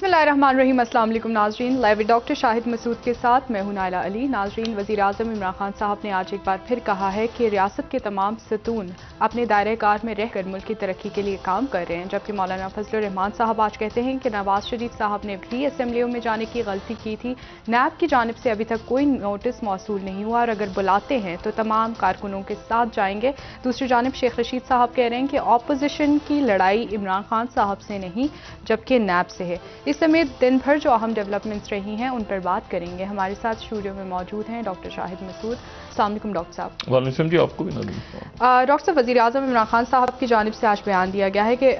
بسم اللہ الرحمن الرحیم۔ السلام علیکم ناظرین، لائیو ڈاکٹر شاہد مسعود کے ساتھ میں ہوں نائلہ علی۔ ناظرین، وزیر اعظم عمران خان صاحب نے آج ایک بار پھر کہا ہے کہ ریاست کے تمام ستون اپنے دائرہ کار میں رہ کر ملک کی ترقی کے لیے کام کر رہے ہیں، جبکہ مولانا فضل الرحمان صاحب آج کہتے ہیں کہ نواز شریف صاحب نے بھی اسمبلیوں میں جانے کی غلطی کی تھی۔ نیب کی جانب سے ابھی تک کوئی نوٹس موصول نہیں ہوا اور اگر بلاتے ہیں تو تمام کارکنوں کے ساتھ جائیں گے۔ دوسری جانب شیخ رشید صاحب کہہ رہے ہیں کہ اپوزیشن کی لڑائی عمران خان صاحب سے نہیں جبکہ نیب سے ہے۔ اس سمیت دن بھر جو اہم ڈیولپمنٹس رہی ہیں ان پر بات کریں گے۔ ہمارے ساتھ اسٹوڈیو میں موجود ہیں ڈاکٹر شاہد مسعود۔ السلام علیکم ڈاکٹر صاحب۔ وعلیکم السلام جی، آپ کو بھی ڈاکٹر صاحب، وزیر اعظم عمران خان صاحب کی جانب سے آج بیان دیا گیا ہے کہ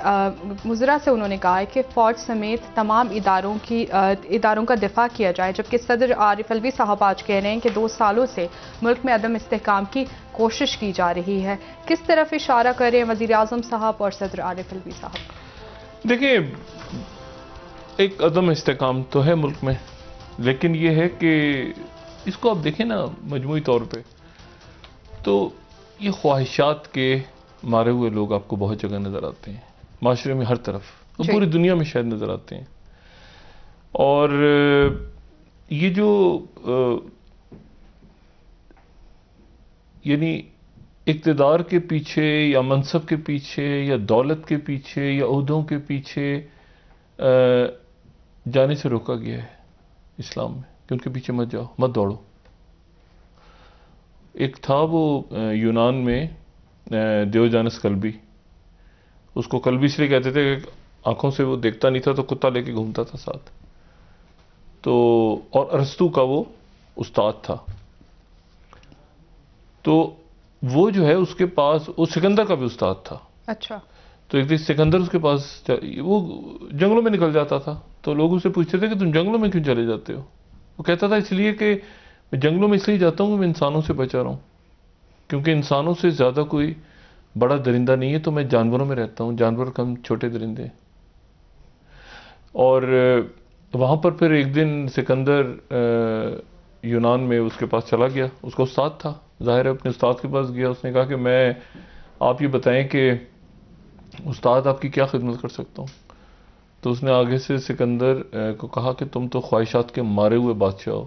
مضرہ سے انہوں نے کہا ہے کہ فوج سمیت تمام اداروں کا دفاع کیا جائے، جبکہ صدر عارف الوی صاحب آج کہہ رہے ہیں کہ 2 سالوں سے ملک میں عدم استحکام کی کوشش کی جا رہی ہے۔ کس طرف اشارہ کر رہے ہیں وزیر اعظم صاحب اور صدر عارف الوی صاحب؟ دیکھیں، ایک عدم استحکام تو ہے ملک میں، لیکن یہ ہے کہ اس کو آپ دیکھیں نا مجموعی طور پہ تو یہ خواہشات کے مارے ہوئے لوگ آپ کو بہت جگہ نظر آتے ہیں، معاشرے میں ہر طرف، پوری دنیا میں شاید نظر آتے ہیں۔ اور یہ جو یعنی اقتدار کے پیچھے یا منصب کے پیچھے یا دولت کے پیچھے یا عہدوں کے پیچھے جانے سے روکا گیا ہے اسلام میں کہ ان کے پیچھے مت جاؤ، مت دوڑو۔ ایک تھا وہ یونان میں دیوجانس کلبی، اس کو کلبی اس لیے کہتے تھے کہ آنکھوں سے وہ دیکھتا نہیں تھا تو کتا لے کے گھومتا تھا ساتھ، تو اور ارسطو کا وہ استاد تھا، تو وہ جو ہے اس کے پاس، وہ سکندر کا بھی استاد تھا۔ اچھا۔ تو ایک دن سکندر اس کے پاس وہ جنگلوں میں نکل جاتا تھا، تو لوگ اسے پوچھتے تھے کہ تم جنگلوں میں کیوں چلے جاتے ہو؟ وہ کہتا تھا اس لیے کہ میں جنگلوں میں اس لیے جاتا ہوں کہ میں انسانوں سے بچا رہا ہوں، کیونکہ انسانوں سے زیادہ کوئی بڑا درندہ نہیں ہے، تو میں جانوروں میں رہتا ہوں، جانور کم چھوٹے درندے۔ اور وہاں پر پھر ایک دن سکندر یونان میں اس کے پاس چلا گیا، اس کا استاد تھا، ظاہر ہے اپنے استاد کے پاس گیا، اس نے کہا کہ میں آپ یہ بتائیں کہ استاد آپ کی کیا خدمت کر سکتا ہوں؟ تو اس نے آگے سے سکندر کو کہا کہ تم تو خواہشات کے مارے ہوئے بادشاہ ہو،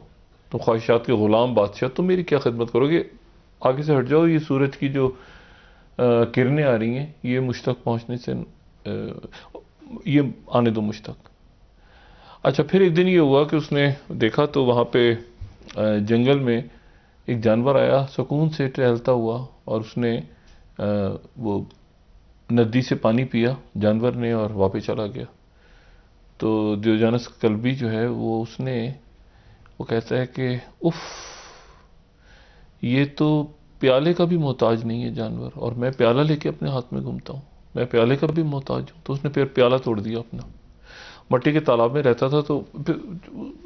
تم خواہشات کے غلام بادشاہ، تم میری کیا خدمت کرو گے؟ آگے سے ہٹ جاؤ، یہ سورج کی جو کرنیں آ رہی ہیں یہ مجھ تک پہنچنے سے یہ آنے دو مجھ تک۔ اچھا، پھر ایک دن یہ ہوا کہ اس نے دیکھا تو وہاں پہ جنگل میں ایک جانور آیا سکون سے ٹہلتا ہوا، اور اس نے وہ ندی سے پانی پیا جانور نے اور واپس چلا گیا۔ تو دیوجانس کلبی جو ہے وہ کہتا ہے کہ اف، یہ تو پیالے کا بھی محتاج نہیں ہے جانور، اور میں پیالہ لے کے اپنے ہاتھ میں گھومتا ہوں، میں پیالے کا بھی محتاج ہوں۔ تو اس نے پھر پیالہ توڑ دیا اپنا، مٹی کے تالاب میں رہتا تھا، تو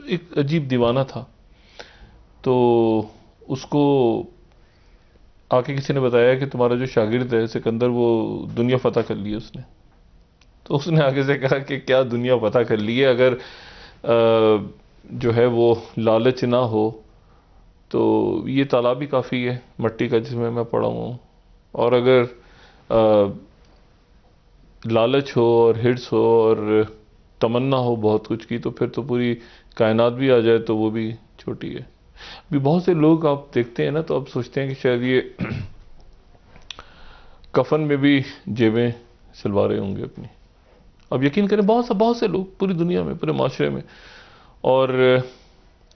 ایک عجیب دیوانہ تھا، تو اس کو آ کے کسی نے بتایا کہ تمہارا جو شاگرد ہے سکندر وہ دنیا فتح کر لی ہے اس نے۔ تو اس نے آگے سے کہا کہ کیا دنیا فتح کر لی ہے؟ اگر جو ہے وہ لالچ نہ ہو تو یہ تالاب بھی کافی ہے مٹی کا جس میں پڑا ہوں، اور اگر لالچ ہو اور ہرس ہو اور تمنا ہو بہت کچھ کی تو پھر تو پوری کائنات بھی آ جائے تو وہ بھی چھوٹی ہے۔ بھی بہت سے لوگ آپ دیکھتے ہیں نا تو آپ سوچتے ہیں کہ شاید یہ کفن میں بھی جیبیں سلوا رہے ہوں گے اپنی۔ اب یقین کریں بہت سے لوگ پوری دنیا میں، پورے معاشرے میں، اور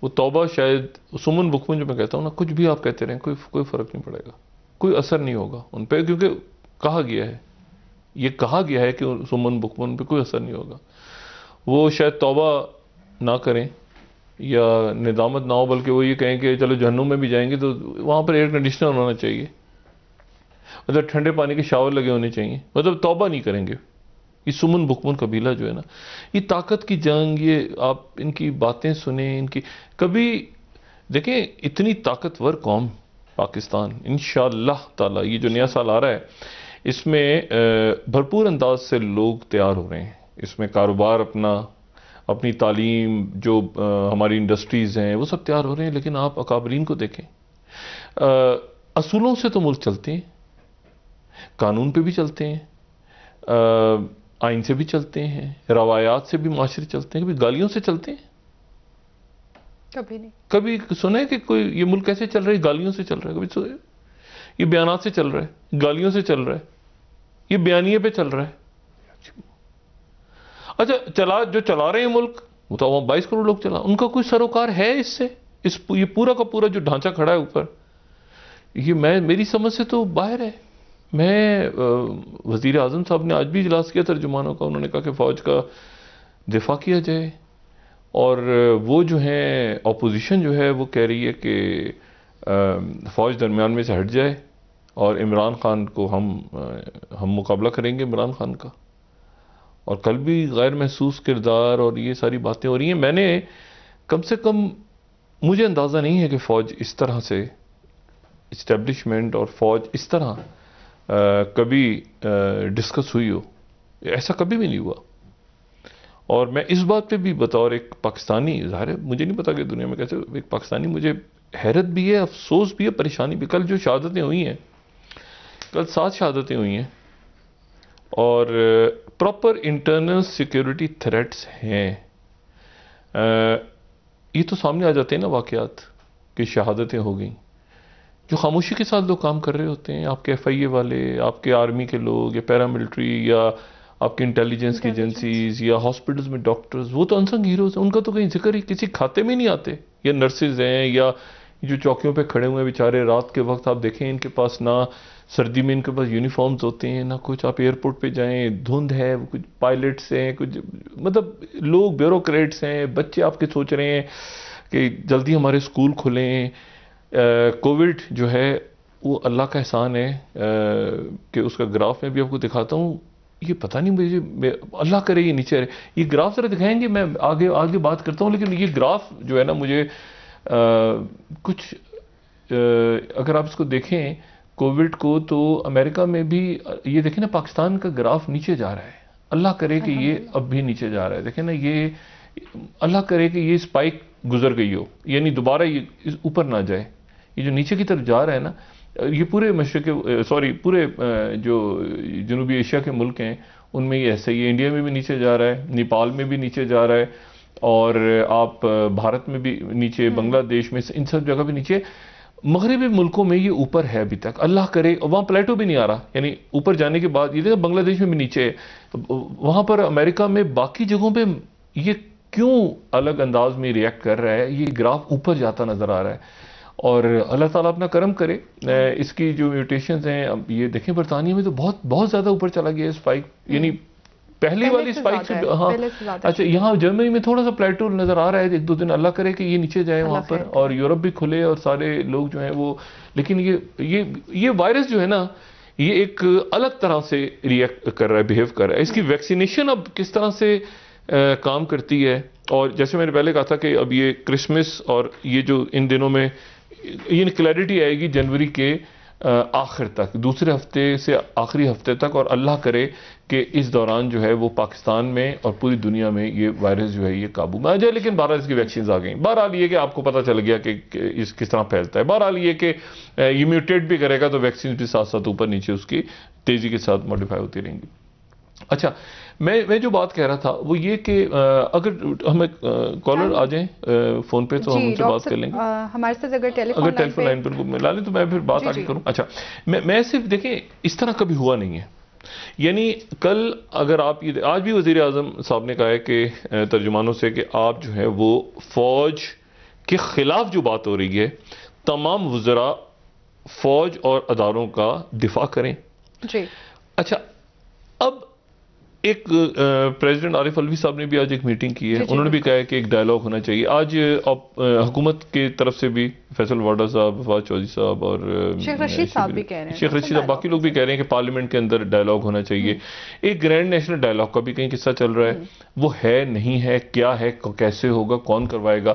وہ توبہ شاید سمن بکمن جو میں کہتا ہوں نا، کچھ بھی آپ کہتے رہیں کوئی فرق نہیں پڑے گا، کوئی اثر نہیں ہوگا ان پہ، کیونکہ کہا گیا ہے کہ سمن بکمن پہ کوئی اثر نہیں ہوگا۔ وہ شاید توبہ نہ کریں یا ندامت نہ ہو، بلکہ وہ یہ کہیں کہ چلو جہنم میں بھی جائیں گے تو وہاں پر ایئر کنڈیشنر ہونا چاہیے، مطلب ٹھنڈے پانی کے شاور لگے ہونے چاہیے، مطلب توبہ نہیں کریں گے۔ یہ سمن بکمن قبیلہ جو ہے نا، یہ طاقت کی جنگ، یہ آپ ان کی باتیں سنیں، ان کی کبھی دیکھیں، اتنی طاقتور قوم پاکستان، انشاءاللہ تعالی یہ جو نیا سال آ رہا ہے اس میں بھرپور انداز سے لوگ تیار ہو رہے ہیں، اس میں کاروبار اپنی تعلیم، جو ہماری انڈسٹریز ہیں وہ سب تیار ہو رہے ہیں، لیکن آپ اکابرین کو دیکھیں، اصولوں سے تو ملک چلتے ہیں، قانون پہ بھی چلتے ہیں، آئین سے بھی چلتے ہیں، روایات سے بھی معاشرے چلتے ہیں، کبھی گالیوں سے چلتے ہیں؟ کبھی نہیں. کبھی سنا ہے کہ کوئی یہ ملک کیسے چل رہا ہے؟ گالیوں سے چل رہا ہے. کبھی سنا ہے؟ یہ بیانات سے چل رہا ہے، گالیوں سے چل رہا ہے، یہ بیانیے پہ چل رہا ہے. اچھا جو چلا رہے ہیں ملک، وہ تو 22 کروڑ لوگ چلا، ان کا کوئی سروکار ہے اس سے؟ یہ پورا کا پورا جو ڈھانچہ کھڑا ہے اوپر، یہ میری سمجھ سے تو باہر ہے. میں وزیر اعظم صاحب نے آج بھی اجلاس کیا ترجمانوں کا، انہوں نے کہا کہ فوج کا دفاع کیا جائے، اور وہ جو ہیں اپوزیشن جو ہے وہ کہہ رہی ہے کہ فوج درمیان میں سے ہٹ جائے اور عمران خان کو ہم مقابلہ کریں گے عمران خان کا. اور کل بھی غیر محسوس کردار اور یہ ساری باتیں ہو رہی ہیں. میں نے کم سے کم، مجھے اندازہ نہیں ہے کہ فوج اس طرح سے اسٹیبلشمنٹ اور فوج اس طرح کبھی ڈسکس ہوئی ہو. ایسا کبھی بھی نہیں ہوا. اور میں اس بات پہ بھی بطور ایک پاکستانی، ظاہر ہے مجھے نہیں پتا کہ دنیا میں کیسے، ایک پاکستانی مجھے حیرت بھی ہے، افسوس بھی ہے، پریشانی بھی. کل جو شہادتیں ہوئی ہیں، کل 7 شہادتیں ہوئی ہیں، اور پراپر انٹرنل سیکیورٹی تھریٹس ہیں. یہ تو سامنے آ جاتے ہیں نا واقعات کہ شہادتیں ہو گئیں. جو خاموشی کے ساتھ لوگ کام کر رہے ہوتے ہیں، آپ کے ایف آئی اے والے، آپ کے آرمی کے لوگ، یا پیراملٹری، یا آپ کے انٹیلیجنس کی ایجنسیز، یا ہاسپٹلز میں ڈاکٹرز، وہ تو انسنگ ہیروز ہیں. ان کا تو کہیں ذکر ہی کسی کھاتے میں نہیں آتے. یا نرسز ہیں، یا جو چوکیوں پہ کھڑے ہوئے ہیں بیچارے، رات کے وقت آپ دیکھیں ان کے پاس نہ سردی میں ان کے پاس یونیفارمز ہوتے ہیں، نہ کچھ. آپ ایئرپورٹ پہ جائیں، دھند ہے، کچھ پائلٹس ہیں، کچھ مطلب لوگ بیوروکریٹس ہیں. بچے آپ کے سوچ رہے ہیں کہ جلدی ہمارے اسکول کھلیں. کووڈ جو ہے وہ اللہ کا احسان ہے کہ اس کا گراف میں بھی آپ کو دکھاتا ہوں. یہ پتہ نہیں مجھے، اللہ کرے یہ نیچے رہے. یہ گراف ذرا دکھائیں گے، میں آگے بات کرتا ہوں. لیکن یہ گراف جو ہے نا، مجھے کچھ اگر آپ اس کو دیکھیں کووڈ کو، تو امریکہ میں بھی یہ دیکھیں نا، پاکستان کا گراف نیچے جا رہا ہے. اللہ کرے کہ یہ اب بھی نیچے جا رہا ہے. دیکھیں نا، یہ اللہ کرے کہ یہ سپائک گزر گئی ہو، یعنی دوبارہ یہ اوپر نہ جائے. یہ جو نیچے کی طرف جا رہا ہے نا، یہ پورے پورے جو جنوبی ایشیا کے ملک ہیں ان میں یہ ایسا ہی ہے. انڈیا میں بھی نیچے جا رہا ہے، نیپال میں بھی نیچے جا رہا ہے، اور آپ بھارت میں بھی نیچے، بنگلہ دیش میں، ان سب جگہ بھی نیچے. مغربی ملکوں میں یہ اوپر ہے ابھی تک. اللہ کرے وہاں پلیٹو بھی نہیں آ رہا، یعنی اوپر جانے کے بعد. یہ دیکھیں بنگلہ دیش میں بھی نیچے ہے، وہاں پر امریکہ میں، باقی جگہوں پہ یہ کیوں الگ انداز میں ریئیکٹ کر رہا ہے؟ یہ گراف اوپر جاتا نظر آ رہا ہے. اور اللہ تعالیٰ اپنا کرم کرے. اس کی جو میوٹیشنز ہیں، اب یہ دیکھیں برطانیہ میں تو بہت زیادہ اوپر چلا گیا ہے اسپائک، یعنی پہلی والی اسپائک سے. ہاں اچھا، یہاں جرمنی میں تھوڑا سا پلیٹو نظر آ رہا ہے 1-2 دن. اللہ کرے کہ یہ نیچے جائے وہاں پر، اور یورپ بھی کھلے اور سارے لوگ جو ہیں وہ. لیکن یہ وائرس جو ہے نا، یہ ایک الگ طرح سے ریئیکٹ کر رہا ہے، بہیو کر رہا ہے. اس کی ویکسینیشن اب کس طرح سے کام کرتی ہے، اور جیسے میں نے پہلے کہا تھا کہ اب یہ کرسمس اور یہ جو ان دنوں میں یہ کلیئرٹی آئے گی جنوری کے آخر تک، دوسرے ہفتے سے آخری ہفتے تک. اور اللہ کرے کہ اس دوران جو ہے وہ پاکستان میں اور پوری دنیا میں یہ وائرس جو ہے یہ قابو میں آ جائے. لیکن بہرحال اس کی ویکسینز آ گئیں. بہرحال یہ کہ آپ کو پتہ چل گیا کہ اس کس طرح پھیلتا ہے. بہرحال یہ کہ یہ میوٹیٹ بھی کرے گا تو ویکسینز بھی ساتھ ساتھ اوپر نیچے اس کی تیزی کے ساتھ موڈیفائی ہوتی رہیں گی. اچھا، میں جو بات کہہ رہا تھا وہ یہ کہ اگر ہمیں کالر آ جائیں فون پہ تو ہم ان سے بات کر لیں گے. ہمارے ساتھ اگر ٹیلی فون لائن پر ملا لیں تو میں پھر بات آگے کروں. اچھا، میں صرف دیکھیں اس طرح کبھی ہوا نہیں ہے. یعنی کل اگر آپ آج بھی وزیر اعظم صاحب نے کہا ہے کہ ترجمانوں سے کہ آپ جو ہے وہ فوج کے خلاف جو بات ہو رہی ہے، تمام وزراء فوج اور اداروں کا دفاع کریں. جی اچھا، اب ایک پریزیڈنٹ عارف علوی صاحب نے بھی آج ایک میٹنگ کی ہے. انہوں نے بھی کہا ہے کہ ایک ڈائلاگ ہونا چاہیے. آج حکومت کی طرف سے بھی فیصل واڈا صاحب، فواز چودھری صاحب، اور شیخ رشید صاحب بھی کہہ رہے ہیں، شیخ رشید صاحب، باقی لوگ بھی کہہ رہے ہیں کہ پارلیمنٹ کے اندر ڈائلاگ ہونا چاہیے. ایک گرینڈ نیشنل ڈائلاگ کا بھی کہیں قصہ چل رہا ہے. وہ ہے نہیں ہے، کیا ہے، کیسے ہوگا، کون کروائے گا؟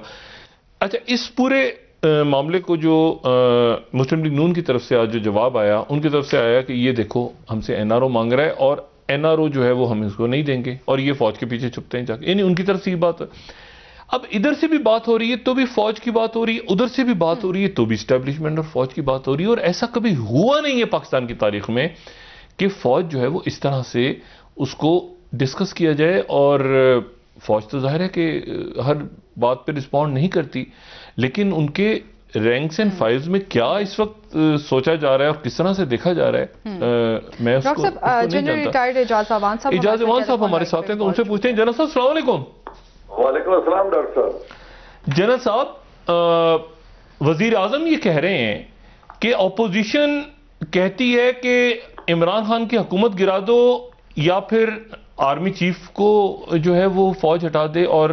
اچھا، اس پورے معاملے کو جو مسلم لیگ نون کی طرف سے آج جو جواب آیا، ان کی طرف سے آیا کہ یہ دیکھو ہم سے این آر او مانگ رہا ہے، اور این آر او جو ہے وہ ہم اس کو نہیں دیں گے، اور یہ فوج کے پیچھے چھپتے ہیں جا کے. یعنی ان کی طرف سے یہ بات. اب ادھر سے بھی بات ہو رہی ہے تو بھی فوج کی بات ہو رہی ہے، ادھر سے بھی بات ہو رہی ہے تو بھی اسٹیبلشمنٹ اور فوج کی بات ہو رہی ہے. اور ایسا کبھی ہوا نہیں ہے پاکستان کی تاریخ میں کہ فوج جو ہے وہ اس طرح سے اس کو ڈسکس کیا جائے. اور فوج تو ظاہر ہے کہ ہر بات پہ رسپونڈ نہیں کرتی, لیکن ان کے رینکس اینڈ فائلز میں کیا اس وقت سوچا جا رہا ہے اور کس طرح سے دیکھا جا رہا ہے, میں اس کو نہیں جانتا. اعجاز امان صاحب ہمارے ساتھ ہیں, تو ان سے پوچھتے ہیں. جنرل صاحب السلام علیکم. وعلیکم السلام ڈاکٹر صاحب. جنرل صاحب, وزیر اعظم یہ کہہ رہے ہیں کہ اپوزیشن کہتی ہے کہ عمران خان کی حکومت گرا دو یا پھر آرمی چیف کو جو ہے وہ فوج ہٹا دے, اور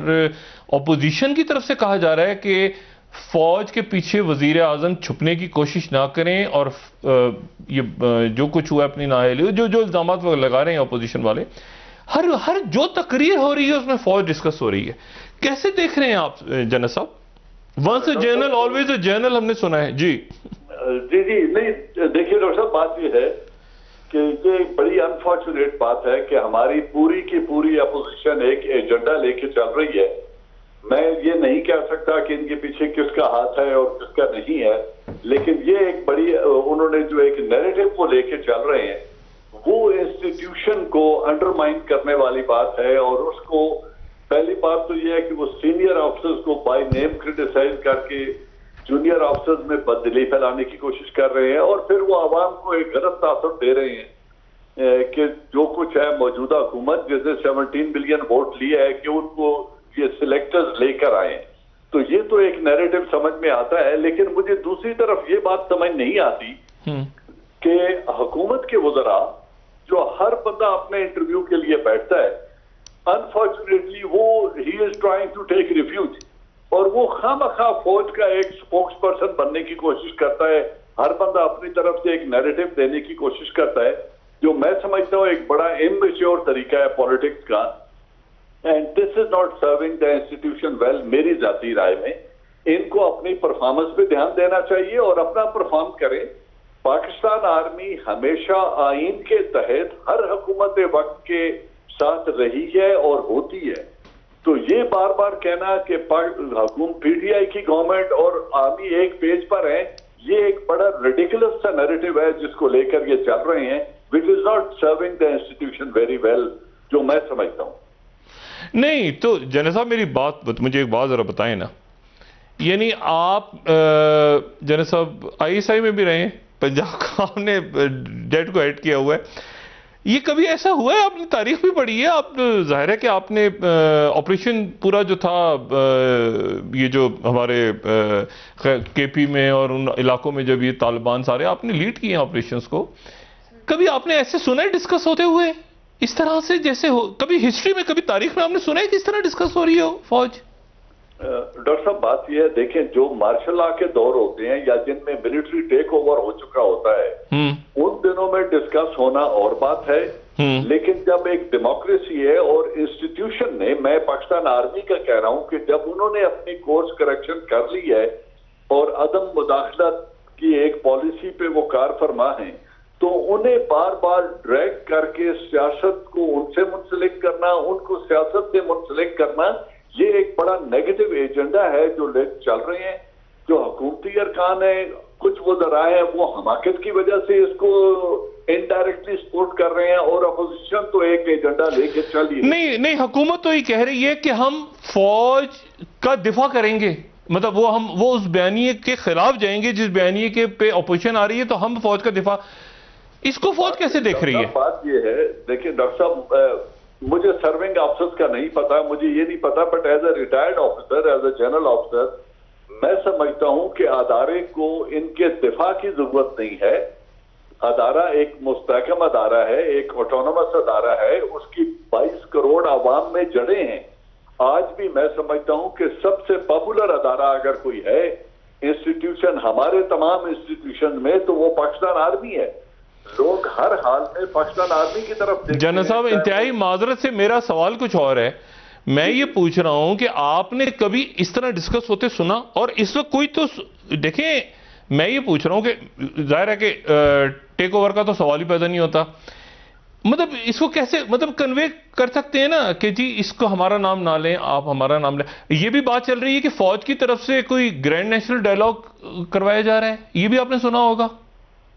اپوزیشن کی طرف سے کہا جا رہا ہے کہ فوج کے پیچھے وزیر اعظم چھپنے کی کوشش نہ کریں, اور یہ جو کچھ ہوا اپنی نااہلی, جو الزامات وہ لگا رہے ہیں اپوزیشن والے, ہر جو تقریر ہو رہی ہے اس میں فوج ڈسکس ہو رہی ہے. کیسے دیکھ رہے ہیں آپ جنرل صاحب؟ Once a general always a general ہم نے سنا ہے. جی جی نہیں, دیکھیے ڈاکٹر صاحب, بات یہ ہے کہ یہ بڑی انفارچونیٹ بات ہے کہ ہماری پوری کی پوری اپوزیشن ایک ایجنڈا لے کے چل رہی ہے. میں یہ نہیں کہہ سکتا کہ ان کے پیچھے کس کا ہاتھ ہے اور کس کا نہیں ہے, لیکن یہ ایک بڑی انہوں نے جو ایک نیریٹو کو لے کے چل رہے ہیں, وہ انسٹیٹیوشن کو انڈرمائن کرنے والی بات ہے. اور اس کو پہلی بات تو یہ ہے کہ وہ سینئر آفیسرز کو بائی نیم کرٹیسائز کر کے جونیئر آفیسرز میں بددلی پھیلانے کی کوشش کر رہے ہیں, اور پھر وہ عوام کو ایک غلط تاثر دے رہے ہیں کہ جو کچھ ہے موجودہ حکومت جس نے 17 بلین ووٹ لیے ہے کہ ان کو یہ سلیکٹرز لے کر آئے. تو یہ تو ایک نیریٹو سمجھ میں آتا ہے, لیکن مجھے دوسری طرف یہ بات سمجھ نہیں آتی کہ حکومت کے وزراء جو ہر بندہ اپنے انٹرویو کے لیے بیٹھتا ہے, انفارچونیٹلی وہ ہی is trying to take refuge, اور وہ خواہ فوج کا ایک سپوکس پرسن بننے کی کوشش کرتا ہے. ہر بندہ اپنی طرف سے ایک نیریٹو دینے کی کوشش کرتا ہے, جو میں سمجھتا ہوں ایک بڑا اممیچور طریقہ ہے پالیٹکس کا. And this is not serving the institution well. میری ذاتی رائے میں ان کو اپنی پرفارمنس پہ دھیان دینا چاہیے اور اپنا پرفارم کریں. پاکستان آرمی ہمیشہ آئین کے تحت ہر حکومت وقت کے ساتھ رہی ہے اور ہوتی ہے. تو یہ بار بار کہنا کہ حکومت پی ٹی آئی کی گورنمنٹ اور آرمی ایک پیج پر ہے, یہ ایک بڑا ریڈیکولس سا نیریٹو ہے جس کو لے کر یہ چل رہے ہیں, which is not serving the institution very well, جو میں سمجھتا ہوں. نہیں تو جنرل صاحب میری بات, مجھے ایک بات ذرا بتائیں نا. یعنی آپ جنرل صاحب آئی ایس آئی میں بھی رہے ہیں, پنجاب کا آپ نے ڈیٹ کو ہیڈ کیا ہوا ہے. یہ کبھی ایسا ہوا ہے؟ آپ نے تاریخ بھی پڑھی ہے, آپ ظاہر ہے کہ آپ نے آپریشن پورا جو تھا یہ جو ہمارے کے پی میں اور ان علاقوں میں جب یہ طالبان سارے آپ نے لیڈ کیے ہیں آپریشنز کو, کبھی آپ نے ایسے سنا ہے ڈسکس ہوتے ہوئے اس طرح سے جیسے ہو کبھی ہسٹری میں, کبھی تاریخ میں آپ نے سنا ہے کہ اس طرح ڈسکس ہو رہی ہو فوج؟ ڈاکٹر صاحب بات یہ ہے, دیکھیں جو مارشل لا کے دور ہوتے ہیں یا جن میں ملٹری ٹیک اوور ہو چکا ہوتا ہے, ان دنوں میں ڈسکس ہونا اور بات ہے. لیکن جب ایک ڈیموکریسی ہے اور انسٹیٹیوشن نے, میں پاکستان آرمی کا کہہ رہا ہوں کہ جب انہوں نے اپنی کورس کریکشن کر لی ہے اور عدم مداخلت کی ایک پالیسی پہ وہ کار فرما ہیں, تو انہیں بار بار ڈریگ کر کے سیاست کو ان سے منسلک کرنا, ان کو سیاست سے منسلک کرنا, یہ ایک بڑا نیگیٹو ایجنڈا ہے جو چل رہے ہیں. جو حکومتی ارکان ہیں, کچھ وہ ذرائع ہیں وہ حماقت کی وجہ سے اس کو انڈائریکٹلی سپورٹ کر رہے ہیں, اور اپوزیشن تو ایک ایجنڈا لے کے چل ہی نہیں, حکومت تو یہ کہہ رہی ہے کہ ہم فوج کا دفاع کریں گے, مطلب وہ اس بیانیے کے خلاف جائیں گے جس بیانیے کے پہ اپوزیشن آ رہی ہے, تو ہم فوج کا دفاع. اس کو فوج کیسے دیکھ رہی ہے؟ بات یہ ہے, دیکھیں ڈاکٹر صاحب, مجھے سرونگ آفیسرز کا نہیں پتا, مجھے یہ نہیں پتا, but as a retired officer, as a general officer, میں سمجھتا ہوں کہ ادارے کو ان کے دفاع کی ضرورت نہیں ہے. ادارہ ایک مستحکم ادارہ ہے, ایک آٹونومس ادارہ ہے, اس کی 22 کروڑ عوام میں جڑیں ہیں. آج بھی میں سمجھتا ہوں کہ سب سے پاپولر ادارہ اگر کوئی ہے انسٹیٹیوشن ہمارے تمام انسٹیٹیوشن میں, تو وہ پاکستان آرمی ہے. لوگ ہر حال میں پاکستان آرمی کی طرف دیکھتے ہیں. جنرل صاحب انتہائی معذرت سے میرا سوال کچھ اور ہے. میں یہ پوچھ رہا ہوں کہ آپ نے کبھی اس طرح ڈسکس ہوتے سنا؟ اور اس وقت کوئی تو دیکھیں, میں یہ پوچھ رہا ہوں کہ ظاہر ہے کہ ٹیک اوور کا تو سوال ہی پیدا نہیں ہوتا, مطلب اس کو کیسے مطلب کنوے کر سکتے ہیں نا کہ جی اس کو ہمارا نام نہ لیں, آپ ہمارا نام لیں. یہ بھی بات چل رہی ہے کہ فوج کی طرف سے کوئی گرینڈ نیشنل ڈائلاگ کروایا جا رہا ہے, یہ بھی آپ نے سنا ہوگا.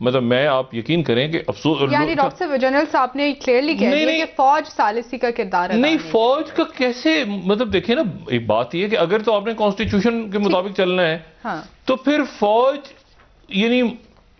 مطلب میں آپ یقین کریں کہ افسوس یعنی ڈاکٹر صاحب جنرل صاحب نے کلیئرلی کہہ دیا کہ فوج ثالثی کا کردار ادا نہیں فوج کا کیسے مطلب دیکھیں نا ایک بات یہ ہے کہ اگر تو آپ نے کانسٹیٹیوشن کے مطابق چلنا ہے تو پھر فوج یعنی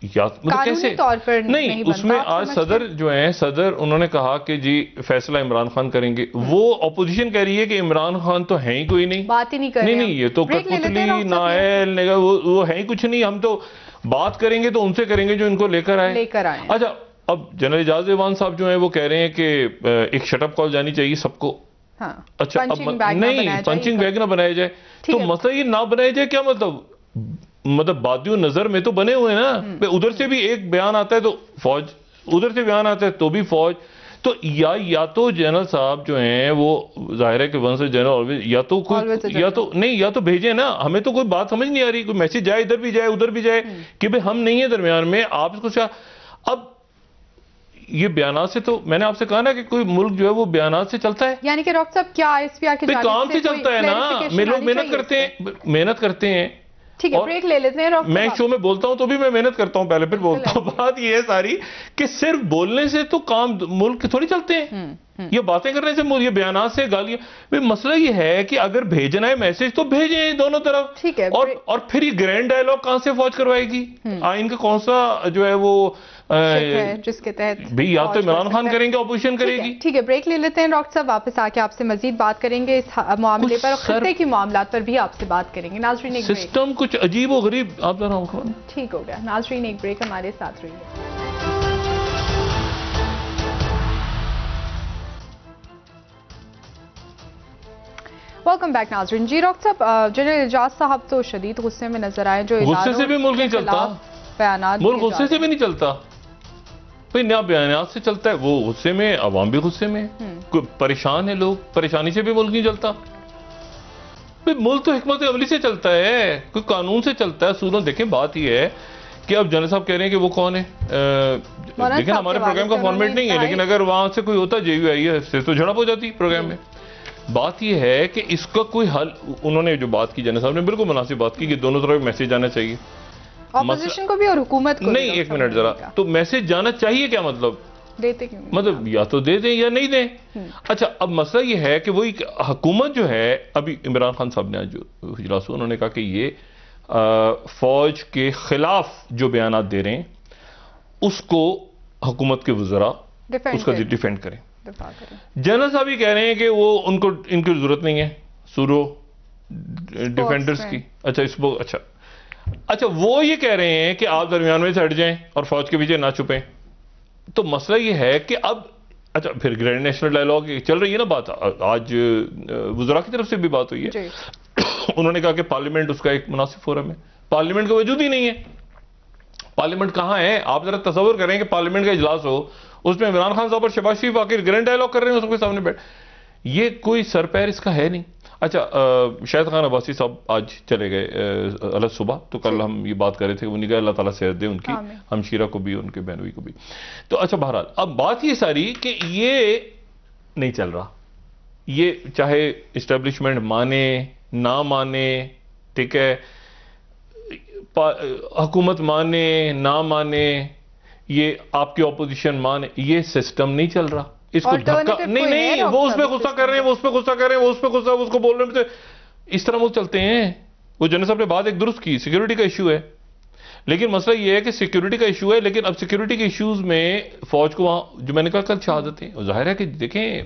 مطلب کیسے نہیں اس میں آج صدر جو ہیں صدر انہوں نے کہا کہ جی فیصلہ عمران خان کریں گے وہ اپوزیشن کہہ رہی ہے کہ عمران خان تو ہے ہی کوئی نہیں بات ہی نہیں کر رہے نہیں یہ تو کٹپتلی نائل وہ ہے ہی کچھ نہیں ہم تو بات کریں گے تو ان سے کریں گے جو ان کو لے کر آئے اچھا اب جنرل اعجاز ایوان صاحب جو ہیں وہ کہہ رہے ہیں کہ ایک شٹ اپ کال جانی چاہیے سب کو اچھا اب نہیں پنچنگ بیگ نہ بنایا جائے تو مسئلہ یہ نہ بنایا جائے کیا مطلب بادیوں نظر میں تو بنے ہوئے نا ادھر سے بھی ایک بیان آتا ہے تو فوج ادھر سے بیان آتا ہے تو بھی فوج تو یا تو جنرل صاحب جو ہیں وہ ظاہر ہے کہ ون سے جنرل یا تو بھیجیں نا ہمیں تو کوئی بات سمجھ نہیں آ رہی کوئی میسج جائے ادھر بھی جائے ادھر بھی جائے کہ بھئی ہم نہیں ہیں درمیان میں آپ اس کو اب یہ بیانات سے تو میں نے آپ سے کہا نا کہ کوئی ملک جو ہے وہ بیانات سے چلتا ہے یعنی کہ ڈاکٹر صاحب کیا ایس پی آر کی جانب کام سے چلتا ہے نا لوگ محنت کرتے ہیں ٹھیک ہے بریک لے لیتے ہیں میں شو میں بولتا ہوں تو بھی میں محنت کرتا ہوں پہلے پھر بولتا ہوں بات یہ ہے ساری کہ صرف بولنے سے تو کام ملک تھوڑی چلتے ہیں یہ باتیں کرنے سے یہ بیانات سے گالیاں مسئلہ یہ ہے کہ اگر بھیجنا ہے میسج تو بھیجیں دونوں طرف اور پھر یہ گرینڈ ڈائیلاگ کہاں سے فوج کروائے گی آئین کا کون سا جو ہے وہ جس کے تحت بھی یا تو عمران خان کریں گے اپوزیشن کرے گی ٹھیک ہے بریک لے لیتے ہیں ڈاکٹر صاحب واپس آ کے آپ سے مزید بات کریں گے اس معاملے پر اور خطے کی معاملات پر بھی آپ سے بات کریں گے ناظرین سسٹم کچھ عجیب و غریب آپ ذرا ٹھیک ہو گیا ناظرین ایک بریک ہمارے ساتھ رہیے ویلکم بیک ناظرین جی ڈاکٹر صاحب جنرل اعجاز صاحب تو شدید غصے میں نظر آئے جو غصے سے بھی ملک نہیں چلتا بیانات ملک غصے سے بھی نہیں چلتا نیا بیانات سے چلتا ہے وہ غصے میں عوام بھی غصے میں پریشان ہے لوگ پریشانی سے بھی ملک نہیں چلتا ملک تو حکمت عملی سے چلتا ہے کوئی قانون سے چلتا ہے اصولوں دیکھیں بات یہ ہے کہ اب جنرل صاحب کہہ رہے ہیں کہ وہ کون ہے لیکن ہمارے پروگرام کا فارمیٹ نہیں ہے لیکن اگر وہاں سے کوئی ہوتا جے یو آئی ہے سے تو جھڑپ ہو جاتی پروگرام میں بات یہ ہے کہ اس کا کوئی حل انہوں نے جو بات کی جنرل صاحب نے بالکل مناسب بات کی کہ دونوں طرف میسج جانا چاہیے اپوزیشن کو بھی اور حکومت کو نہیں ایک منٹ ذرا تو میسج جانا چاہیے کیا مطلب یا تو دے دیں یا نہیں دیں اچھا اب مسئلہ یہ ہے کہ وہی حکومت جو ہے ابھی عمران خان صاحب نے جو اجلاس انہوں نے کہا کہ یہ فوج کے خلاف جو بیانات دے رہے ہیں اس کو حکومت کے وزراء اس کا ڈیفینڈ کریں جنرل صاحب ہی کہہ رہے ہیں کہ وہ ان کی ضرورت نہیں ہے سورو ڈیفینڈرز کی اچھا وہ یہ کہہ رہے ہیں کہ آپ درمیان میں سے ہٹ جائیں اور فوج کے پیچھے نہ چھپیں تو مسئلہ یہ ہے کہ اب اچھا پھر گرینڈ نیشنل ڈائیلاگ چل رہی ہے نا بات آج وزراء کی طرف سے بھی بات ہوئی ہے انہوں نے کہا کہ پارلیمنٹ اس کا ایک مناسب فورم ہے پارلیمنٹ کا وجود ہی نہیں ہے پارلیمنٹ کہاں ہے آپ ذرا تصور کریں کہ پارلیمنٹ کا اجلاس ہو اس میں عمران خان صاحب اور شہباز شریف آخر گرینڈ ڈائیلاگ کر رہے ہیں سب کے سامنے بیٹھ یہ کوئی سر پیر اس کا ہے نہیں اچھا شاہد خان عباسی صاحب آج چلے گئے الگ صبح تو کل ہم یہ بات کر رہے تھے وہ نہیں گئے اللہ تعالیٰ صحت دے ان کی ہمشیرہ کو بھی ان کے بہنوئی کو بھی تو اچھا بہرحال اب بات یہ ساری کہ یہ نہیں چل رہا یہ چاہے اسٹیبلشمنٹ مانے نہ مانے ٹھیک ہے حکومت مانے نہ مانے یہ آپ کی اپوزیشن مانے یہ سسٹم نہیں چل رہا اس کو دھکا نہیں وہ اس پہ غصہ کر رہے ہیں وہ اس پہ غصہ کر رہے ہیں وہ اس پہ غصہ اس کو بول رہے ہیں اس طرح وہ چلتے ہیں وہ جنرل صاحب نے بات ایک درست کی سیکیورٹی کا ایشو ہے لیکن مسئلہ یہ ہے کہ سیکیورٹی کا ایشو ہے لیکن اب سیکیورٹی کے ایشوز میں فوج کو وہاں جو میں نے کہا کل شہادتیں ظاہر ہے کہ دیکھیں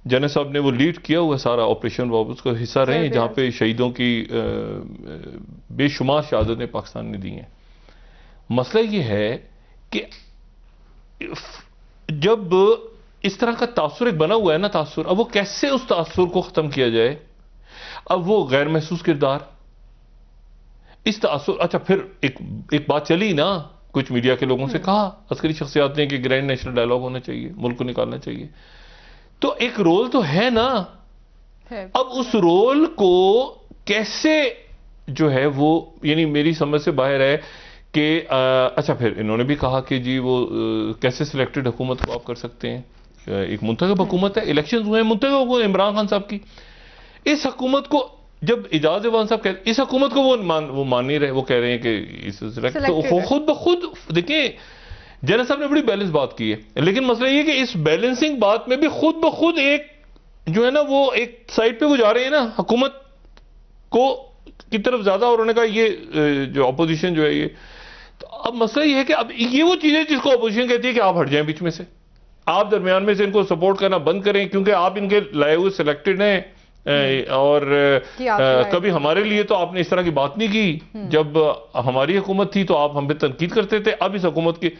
جنرل صاحب نے وہ لیڈ کیا ہوا سارا آپریشن وہ اس کا حصہ رہے ہیں جہاں پہ شہیدوں کی بے شمار شہادتیں پاکستان نے دی ہیں مسئلہ یہ ہے کہ جب اس طرح کا تاثر ایک بنا ہوا ہے نا تاثر اب وہ کیسے اس تاثر کو ختم کیا جائے اب وہ غیر محسوس کردار اس تاثر اچھا پھر ایک بات چلی نا کچھ میڈیا کے لوگوں سے کہا عسکری شخصیات نے کہ گرینڈ نیشنل ڈائیلاگ ہونا چاہیے ملک کو نکالنا چاہیے تو ایک رول تو ہے نا اب اس رول کو کیسے جو ہے وہ یعنی میری سمجھ سے باہر ہے کہ اچھا پھر انہوں نے بھی کہا کہ جی وہ کیسے سلیکٹڈ حکومت کو آپ کر سکتے ہیں ایک منتخب حکومت ہے الیکشنز ہوئے ہیں منتخب حکومت عمران خان صاحب کی اس حکومت کو جب اعجاز ایوان صاحب کہتے اس حکومت کو وہ مان نہیں رہے, وہ کہہ رہے ہیں کہ تو خود بخود دیکھیں جنرل صاحب نے بڑی بیلنس بات کی ہے, لیکن مسئلہ یہ کہ اس بیلنسنگ بات میں بھی خود بخود ایک جو ہے نا وہ ایک سائڈ پہ وہ جا رہے ہیں نا حکومت کو کی طرف زیادہ, اور انہوں نے کہا یہ جو اپوزیشن جو ہے یہ, تو اب مسئلہ یہ ہے کہ اب یہ وہ چیزیں جس کو اپوزیشن کہتی ہے کہ آپ ہٹ جائیں بیچ میں سے, آپ درمیان میں سے ان کو سپورٹ کرنا بند کریں, کیونکہ آپ ان کے لائے ہوئے سلیکٹڈ ہیں, اور کبھی ہمارے لیے تو آپ نے اس طرح کی بات نہیں کی, جب ہماری حکومت تھی تو آپ ہم پہ تنقید کرتے تھے, اب اس حکومت کی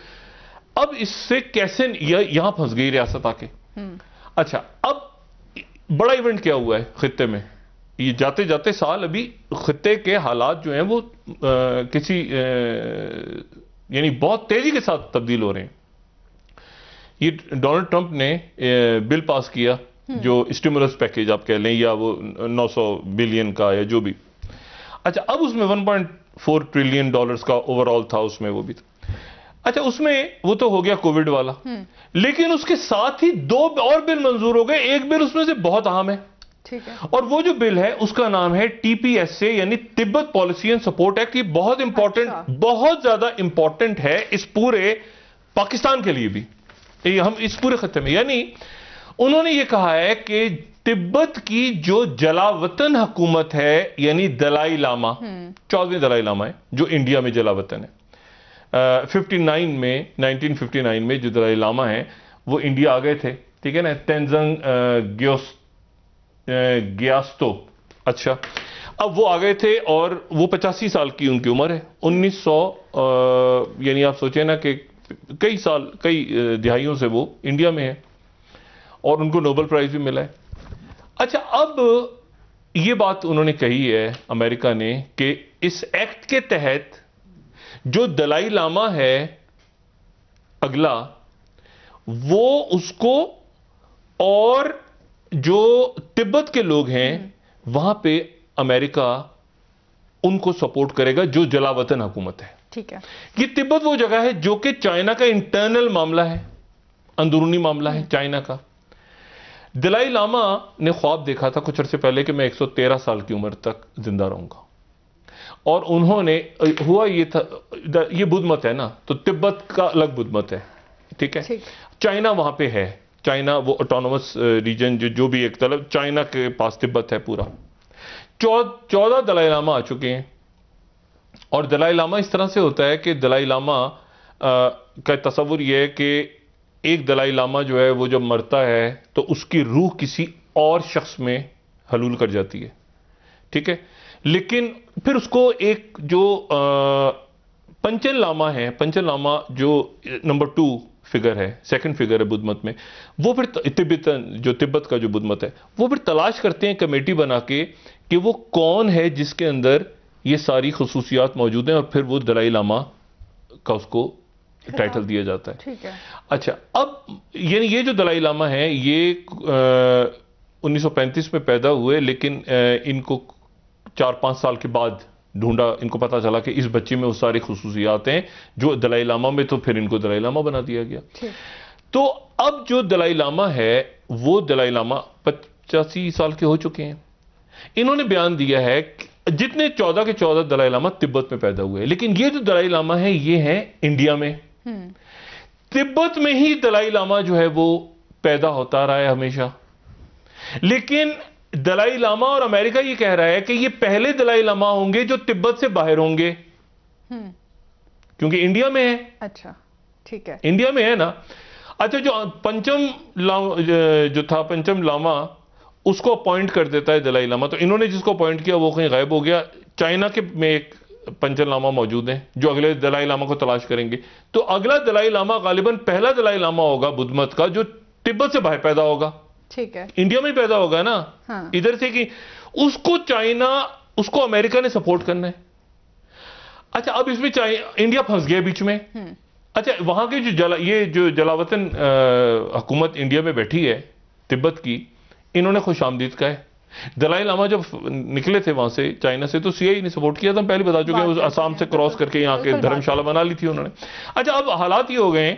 اب اس سے کیسے یہاں پھنس گئی ریاست آ کے. اچھا اب بڑا ایونٹ کیا ہوا ہے خطے میں, یہ جاتے جاتے سال ابھی خطے کے حالات جو ہیں وہ کسی یعنی بہت تیزی کے ساتھ تبدیل ہو رہے ہیں. یہ ڈونلڈ ٹرمپ نے بل پاس کیا جو اسٹیمولس پیکیج آپ کہہ لیں, یا وہ 900 بلین کا یا جو بھی. اچھا اب اس میں 1.4 ٹریلین ڈالرز کا اوور آل تھا, اس میں وہ بھی تھا. اچھا اس میں وہ تو ہو گیا کووڈ والا, لیکن اس کے ساتھ ہی 2 اور بل منظور ہو گئے. ایک بل اس میں سے بہت اہم ہے, اور وہ جو بل ہے اس کا نام ہے TPSA یعنی تبت پالیسی اینڈ سپورٹ ایکٹ. یہ بہت امپورٹنٹ, بہت زیادہ امپورٹنٹ ہے اس پورے پاکستان کے لیے بھی, ہم اس پورے خطے میں. یعنی انہوں نے یہ کہا ہے کہ تبت کی جو جلا وطن حکومت ہے, یعنی دلائی لاما, 14ویں دلائی لاما ہے جو انڈیا میں جلا وطن ہے. 1959 میں جو دلائی لاما ہیں وہ انڈیا آ گئے تھے, ٹھیک ہے نا, تینزنگ گیاسٹو. اچھا اب وہ آ گئے تھے اور وہ 85 سال کی ان کی عمر ہے. 1900 یعنی آپ سوچیں نا کہ کئی سال, کئی دہائیوں سے وہ انڈیا میں ہے, اور ان کو نوبل پرائز بھی ملا ہے. اچھا اب یہ بات انہوں نے کہی ہے امریکہ نے کہ اس ایکٹ کے تحت جو دلائی لاما ہے اگلا, وہ اس کو اور جو تبت کے لوگ ہیں وہاں پہ امریکہ ان کو سپورٹ کرے گا جو جلا وطن حکومت ہے. ٹھیک ہے, یہ تبت وہ جگہ ہے جو کہ چائنا کا انٹرنل معاملہ ہے, اندرونی معاملہ ہے چائنا کا. دلائی لاما نے خواب دیکھا تھا کچھ عرصے پہلے کہ میں 113 سال کی عمر تک زندہ رہوں گا, اور انہوں نے, ہوا یہ تھا, یہ بدھ مت ہے نا, تو تبت کا الگ بدھ مت ہے, ٹھیک ہے. چائنا وہاں پہ ہے, چائنا وہ آٹونومس ریجن جو بھی ایک طرف چائنا کے پاس تبت ہے پورا. 14 دلائی لاما آ چکے ہیں, اور دلائی لاما اس طرح سے ہوتا ہے کہ دلائی لاما کا تصور یہ ہے کہ ایک دلائی لاما جو ہے وہ جب مرتا ہے تو اس کی روح کسی اور شخص میں حلول کر جاتی ہے, ٹھیک ہے. لیکن پھر اس کو ایک جو پنچن لاما ہے, پنچن لاما جو نمبر 2 فگر ہے, سیکنڈ فگر ہے بدھ مت میں, وہ پھر جو تبت کا جو بدھ مت ہے وہ پھر تلاش کرتے ہیں کمیٹی بنا کے کہ وہ کون ہے جس کے اندر یہ ساری خصوصیات موجود ہیں, اور پھر وہ دلائی لاما کا اس کو ٹائٹل دیا جاتا ہے. ٹھیک ہے. اچھا اب یعنی یہ جو دلائی لاما ہیں یہ 1935 میں پیدا ہوئے, لیکن ان کو 4-5 سال کے بعد ڈھونڈا, ان کو پتا چلا کہ اس بچے میں وہ ساری خصوصیات ہیں جو دلائی لاما میں, تو پھر ان کو دلائی لاما بنا دیا گیا. تو اب جو دلائی لاما ہے وہ دلائی لاما 85 سال کے ہو چکے ہیں. انہوں نے بیان دیا ہے جتنے 14 کے 14 دلائی لاما تبت میں پیدا ہوئے, لیکن یہ جو دلائی لاما ہے یہ ہیں انڈیا میں. تبت میں ہی دلائی لاما جو ہے وہ پیدا ہوتا رہا ہے ہمیشہ, لیکن دلائی لاما اور امریکہ یہ کہہ رہا ہے کہ یہ پہلے دلائی لاما ہوں گے جو تبت سے باہر ہوں گے, کیونکہ انڈیا میں ہے. اچھا ٹھیک ہے, انڈیا میں ہے نا. اچھا جو پنچم جو تھا پنچم لاما, اس کو اپوائنٹ کر دیتا ہے دلائی لاما, تو انہوں نے جس کو اپوائنٹ کیا وہ کہیں غائب ہو گیا. چائنا کے میں ایک پنچم لاما موجود ہیں جو اگلے دلائی لاما کو تلاش کریں گے, تو اگلا دلائی لاما غالباً پہلا دلائی لاما ہوگا بدھ مت کا جو تبت سے باہر پیدا ہوگا. ٹھیک ہے, انڈیا میں پیدا ہوگا نا, ادھر سے کہ اس کو چائنا, اس کو امریکہ نے سپورٹ کرنا ہے. اچھا اب اس میں انڈیا پھنس گیا بیچ میں. اچھا وہاں کے یہ جو جلاوطن حکومت انڈیا میں بیٹھی ہے تبت کی, انہوں نے خوش آمدید کہا ہے. دلائی لاما جب نکلے تھے وہاں سے چائنا سے تو CIA نے سپورٹ کیا تھا, ہم پہلے بتا چکے ہیں, آسام سے کراس کر کے یہاں کے دھرم شالہ بنا لی تھی انہوں نے. اچھا اب حالات یہ ہو گئے ہیں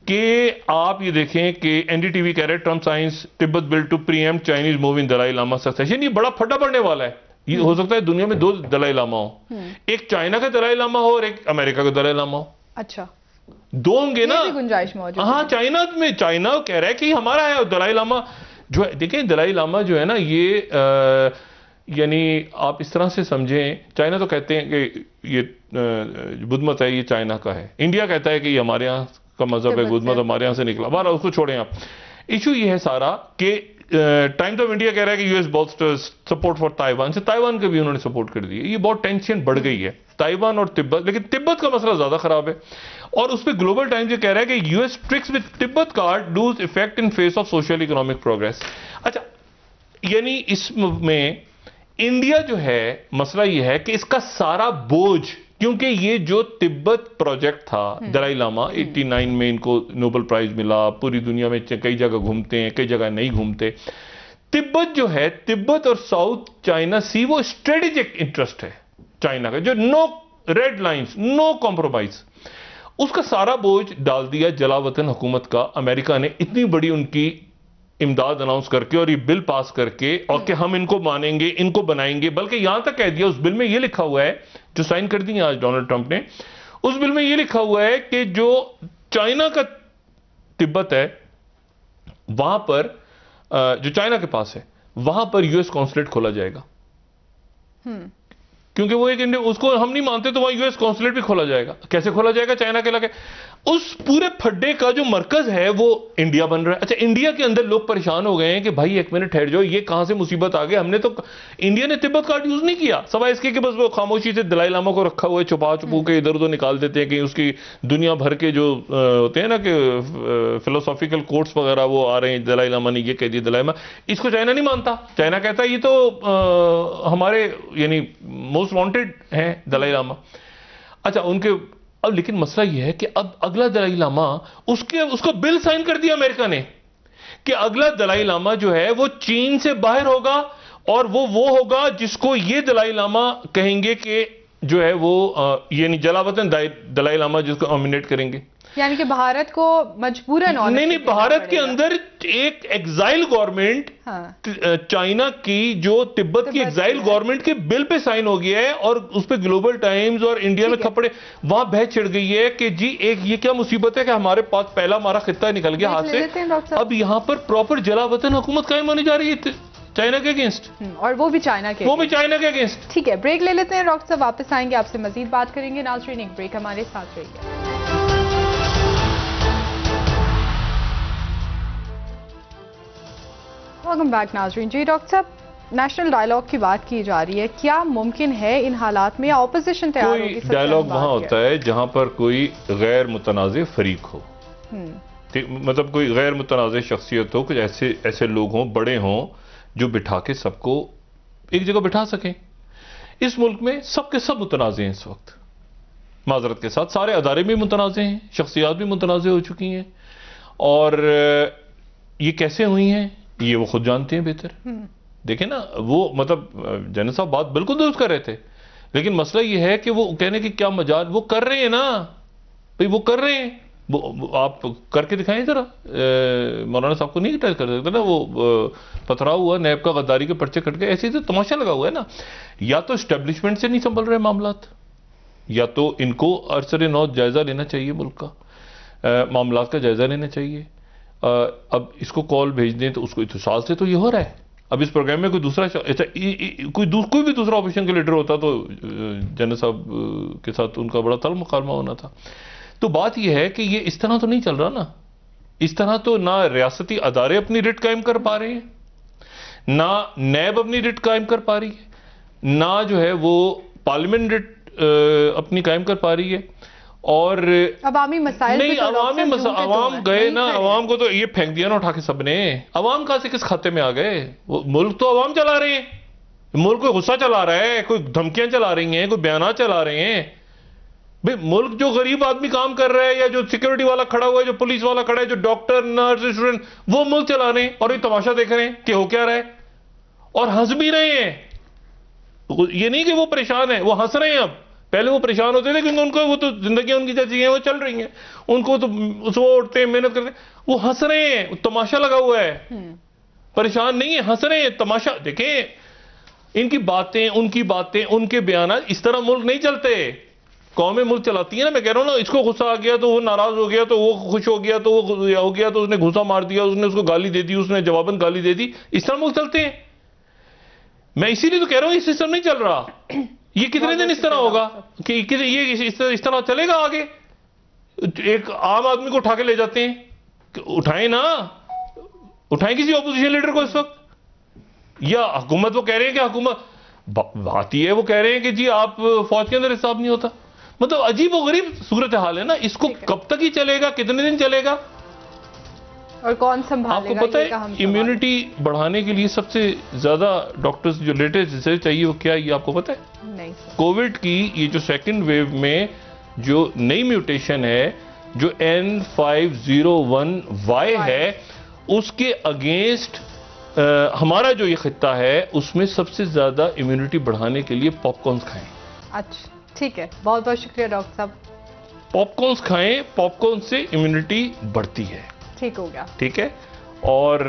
کہ آپ یہ دیکھیں کہ NDTV کہہ رہے Trump signs Tibet bill to preempt Chinese move on Dalai Lama succession. یہ بڑا پھٹا پڑنے والا ہے. یہ ہو سکتا ہے دنیا میں 2 دلائی لاما ہو، ایک چائنا کا دلائی لاما ہو اور ایک امریکہ کا دلائی لاما ہو. اچھا 2 ہوں گے نا. گنجائش موجود ہے. ہاں چائنا کہہ رہا ہے کہ ہمارا ہے. دلائی لاما جو ہے، دیکھیں دلائی لاما جو ہے نا یہ یعنی آپ اس طرح سے سمجھیں، چائنا تو کہتے ہیں کہ یہ بدھ مت ہے، یہ چائنا کا ہے. انڈیا کہتا ہے کہ یہ ہمارے یہاں کا مذہب ہے، بدھ مت ہمارے یہاں سے نکلا. بہرحال اس کو چھوڑیں آپ. ایشو یہ ہے سارا کہ ٹائمز آف انڈیا کہہ رہا ہے کہ U S bolsters support for Taiwan سے تائیوان کے بھی انہوں نے سپورٹ کر دی. یہ بہت ٹینشن بڑھ گئی ہے تائیوان اور تبت، لیکن تبت کا مسئلہ زیادہ خراب ہے. اور اس پہ گلوبل ٹائمز یہ کہہ رہا ہے کہ U S tricks with Tibet card lose effect in face of social economic progress. اچھا یعنی اس میں انڈیا جو ہے مسئلہ یہ ہے کہ اس کا سارا بوجھ، کیونکہ یہ جو تبت پروجیکٹ تھا دلائی لاما 89 میں ان کو نوبل پرائز ملا، پوری دنیا میں کئی جگہ گھومتے ہیں، کئی جگہ نہیں گھومتے. تبت جو ہے، تبت اور ساؤتھ چائنا سی وہ اسٹریٹجک انٹرسٹ ہے چائنا کا، جو نو ریڈ لائنز، نو کمپرومائز. اس کا سارا بوجھ ڈال دیا جلاوطن حکومت کا. امریکہ نے اتنی بڑی ان کی امداد اناؤنس کر کے اور یہ بل پاس کر کے، اور کہ ہم ان کو مانیں گے، ان کو بنائیں گے. بلکہ یہاں تک کہہ دیا اس بل میں یہ لکھا ہوا ہے، جو سائن کر دی آج ڈونلڈ ٹرمپ نے، اس بل میں یہ لکھا ہوا ہے کہ جو چائنا کا تبت ہے وہاں پر، جو چائنا کے پاس ہے وہاں پر یو ایس کونسلیٹ کھولا جائے گا. کیونکہ وہ ایک اس کو ہم نہیں مانتے تو وہاں یو ایس کونسلیٹ بھی کھولا جائے گا. کیسے کھولا جائے گا؟ چائنا کے علاقے. اس پورے پھڈے کا جو مرکز ہے وہ انڈیا بن رہا ہے. اچھا انڈیا کے اندر لوگ پریشان ہو گئے ہیں کہ بھائی ایک منٹ ٹھہر جاؤ، یہ کہاں سے مصیبت آ گئی؟ ہم نے تو انڈیا نے تبت کارڈ یوز نہیں کیا، سوائے اس کے کہ بس وہ خاموشی سے دلائی لاما کو رکھا ہوا ہے، چھپا چھپو کے ادھر ادھر نکال دیتے ہیں کہ اس کی دنیا بھر کے جو ہوتے ہیں نا کہ فلسافیکل کوٹس وغیرہ وہ آ رہے ہیں، دلائی لاما نے یہ کہہ دیا. دلائی لاما اس کو چائنا نہیں مانتا. چائنا کہتا ہے یہ تو ہمارے یعنی موسٹ وانٹڈ ہیں دلائی لاما. اچھا ان کے اب لیکن مسئلہ یہ ہے کہ اب اگلا دلائی لاما اس کو بل سائن کر دیا امریکہ نے کہ اگلا دلائی لاما جو ہے وہ چین سے باہر ہوگا، اور وہ ہوگا جس کو یہ دلائی لاما کہیں گے کہ جو ہے وہ یعنی جلاوطن دلائی لاما جس کو نامینیٹ کریں گے. یعنی کہ بھارت کو مجبوراً نہیں بھارت کے اندر ایک ایگزائل گورنمنٹ چائنا کی جو تبت کی ایگزائل گورنمنٹ کے بل پہ سائن ہو گیا ہے، اور اس پہ گلوبل ٹائمز اور انڈیا میں کھپڑے وہاں بحث چھڑ گئی ہے کہ جی ایک یہ کیا مصیبت ہے کہ ہمارے پاس پہلا ہمارا خطہ نکل گیا ہاتھ سے. اب یہاں پر پراپر جلاوطن حکومت قائم ہونے جا رہی ہے چائنا کے اگینسٹ، اور وہ بھی چائنا کے اگینسٹ. ٹھیک ہے بریک لے لیتے ہیں ڈاکٹر صاحب، واپس آئیں گے آپ سے مزید بات کریں گے. ناظرین ایک بریک ہمارے ساتھ رہیے. ویلکم بیک ناظرین. جی ڈاکٹر صاحب نیشنل ڈائیلاگ کی بات کی جا رہی ہے، کیا ممکن ہے ان حالات میں اپوزیشن تیار ہوگی؟ کوئی ڈائیلاگ وہاں ہوتا ہے جہاں پر کوئی غیر متنازع فریق ہو، مطلب کوئی غیر متنازع شخصیت ہو، کچھ ایسے لوگ ہوں، بڑے ہوں جو بٹھا کے سب کو ایک جگہ بٹھا سکیں. اس ملک میں سب کے سب متنازع ہیں اس وقت، معذرت کے ساتھ سارے ادارے بھی متنازع ہیں، شخصیات بھی متنازع ہو چکی ہیں. اور یہ کیسے ہوئی ہیں یہ وہ خود جانتے ہیں بہتر. دیکھیں نا وہ مطلب جنید صاحب بات بالکل درست کر رہے تھے، لیکن مسئلہ یہ ہے کہ وہ کہنے کی کیا مجال، وہ کر رہے ہیں نا بھئی، وہ کر رہے ہیں. آپ کر کے دکھائیں ذرا. مولانا صاحب کو نہیں ٹچ کر سکتے نا، وہ پتھرا ہوا نیب کا غداری کے پرچے کٹ گئے، ایسے ہی تو تماشا لگا ہوا ہے نا. یا تو اسٹیبلشمنٹ سے نہیں سنبھل رہے معاملات، یا تو ان کو عرصر نو جائزہ لینا چاہیے، ملک کا معاملات کا جائزہ لینا چاہیے. اب اس کو کال بھیج دیں تو اس کو اتصال سے تو یہ ہو رہا ہے. اب اس پروگرام میں کوئی دوسرا کوئی بھی دوسرا اپوزیشن کا لیڈر ہوتا تو جنید صاحب کے ساتھ ان کا بڑا طلب مکالمہ ہونا تھا. تو بات یہ ہے کہ یہ اس طرح تو نہیں چل رہا نا. اس طرح تو نہ ریاستی ادارے اپنی رٹ قائم کر پا رہے ہیں، نہ نیب اپنی رٹ قائم کر پا رہی ہے، نہ جو ہے وہ پارلیمنٹ رٹ اپنی قائم کر پا رہی ہے. اور عوامی مسائل نہیں، عوام گئے نا، عوام کو تو یہ پھینک دیا نا اٹھا کے سب نے. عوام کہاں سے کس کھاتے میں آ گئے؟ وہ ملک تو عوام چلا رہے ہیں. ملک کوئی غصہ چلا رہا ہے، کوئی دھمکیاں چلا رہی ہیں، کوئی بیانات چلا رہے ہیں. بھئی ملک جو غریب آدمی کام کر رہا ہے، یا جو سیکیورٹی والا کھڑا ہوا ہے، جو پولیس والا کھڑا ہے، جو ڈاکٹر نرس اسٹوڈنٹ، وہ ملک چلا رہے ہیں اور یہ تماشا دیکھ رہے ہیں کہ ہو کیا رہا ہے، اور ہنس بھی رہے ہیں. یہ نہیں کہ وہ پریشان ہیں، وہ ہنس رہے ہیں. اب پہلے وہ پریشان ہوتے تھے کیونکہ ان کو وہ تو زندگیاں ان کی جیسی ہیں، وہ چل رہی ہیں، ان کو تو صبح اٹھتے ہیں، محنت کرتے ہیں. وہ ہنس رہے ہیں، تماشا لگا ہوا ہے، پریشان نہیں ہے، ہنس رہے ہیں. تماشا دیکھیں، ان کی باتیں، ان کی باتیں، ان کے بیانات، اس طرح ملک نہیں چلتے. قومیں ملک چلاتی ہیں نا. میں کہہ رہا ہوں نا، اس کو غصہ آ گیا تو وہ ناراض ہو گیا، تو وہ خوش ہو گیا، تو وہ ہو گیا تو اس نے گھوسا مار دیا، اس نے اس کو گالی دے دی، اس نے جواباً گالی دے دی. اس طرح ملک چلتے ہیں. میں اسی لیے تو کہہ رہا ہوں یہ سسٹم نہیں چل رہا. یہ کتنے دن اس طرح ہوگا کہ یہ اس طرح چلے گا آگے؟ ایک عام آدمی کو اٹھا کے لے جاتے ہیں. اٹھائیں نا، اٹھائیں کسی اپوزیشن لیڈر کو اس وقت. یا حکومت وہ کہہ رہے ہیں کہ حکومت بات یہ ہے، وہ کہہ رہے ہیں کہ جی آپ فوج کے اندر حساب نہیں ہوتا. مطلب عجیب و غریب صورتحال ہے نا. اس کو کب تک ہی چلے گا؟ کتنے دن چلے گا؟ اور کون سنبھالے گا؟ آپ کو پتہ ہے امیونٹی بڑھانے کے لیے سب سے زیادہ ڈاکٹرز جو لیٹسٹ ریسرچ چاہیے وہ کیا ہے؟ یہ آپ کو پتہ ہے؟ نہیں. کووڈ کی یہ جو سیکنڈ ویو میں جو نئی میوٹیشن ہے، جو N501Y ہے، اس کے اگینسٹ ہمارا جو یہ خطہ ہے اس میں سب سے زیادہ امیونٹی بڑھانے کے لیے پاپ کارنز کھائیں. اچھا ٹھیک ہے، بہت بہت شکریہ ڈاکٹر صاحب. پاپ کارنز کھائیں، پاپ کارن سے امیونٹی بڑھتی ہے. ٹھیک ہو گیا. ٹھیک ہے. اور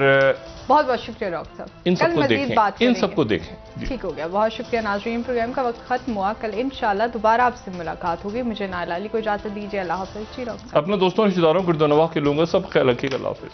بہت بہت شکریہ ڈاکٹر صاحب. ان سب کو دیکھیں، ان سب کو دیکھیں. ٹھیک ہو گیا. بہت شکریہ ناظرین. پروگرام کا وقت ختم ہوا. کل انشاءاللہ دوبارہ آپ سے ملاقات ہوگی. مجھے نائلہ علی کو اجازت دیجیے. اللہ حافظ. جی ڈاکٹر صاحب. اپنے دوستوں رشتہ داروں گردونواح کے لوگوں کا سب خیال رکھیے گا. اللہ حافظ.